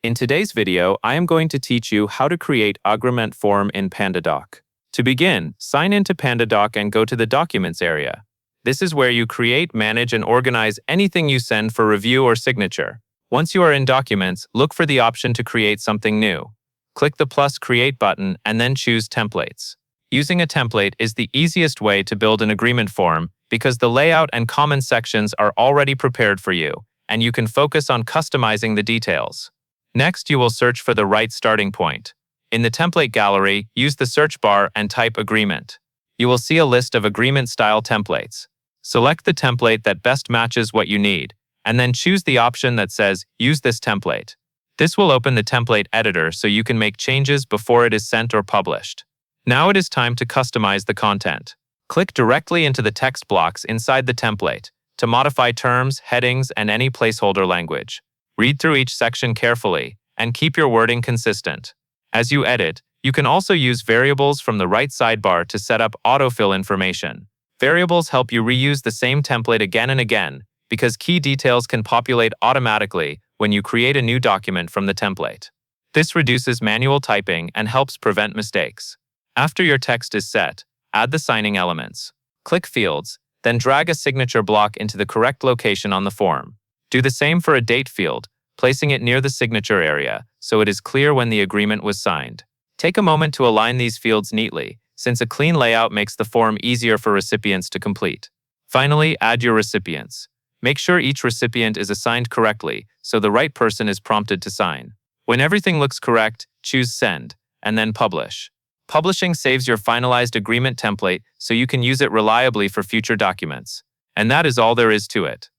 In today's video, I am going to teach you how to create agreement form in Pandadoc. To begin, sign into Pandadoc and go to the Documents area. This is where you create, manage, and organize anything you send for review or signature. Once you are in Documents, look for the option to create something new. Click the plus Create button and then choose Templates. Using a template is the easiest way to build an agreement form because the layout and common sections are already prepared for you, and you can focus on customizing the details. Next, you will search for the right starting point. In the template gallery, use the search bar and type agreement. You will see a list of agreement-style templates. Select the template that best matches what you need, and then choose the option that says Use this template. This will open the template editor so you can make changes before it is sent or published. Now it is time to customize the content. Click directly into the text blocks inside the template to modify terms, headings, and any placeholder language. Read through each section carefully and keep your wording consistent. As you edit, you can also use variables from the right sidebar to set up autofill information. Variables help you reuse the same template again and again because key details can populate automatically when you create a new document from the template. This reduces manual typing and helps prevent mistakes. After your text is set, add the signing elements. Click Fields, then drag a signature block into the correct location on the form. Do the same for a date field, placing it near the signature area so it is clear when the agreement was signed. Take a moment to align these fields neatly, since a clean layout makes the form easier for recipients to complete. Finally, add your recipients. Make sure each recipient is assigned correctly so the right person is prompted to sign. When everything looks correct, choose Send, and then Publish. Publishing saves your finalized agreement template so you can use it reliably for future documents. And that is all there is to it.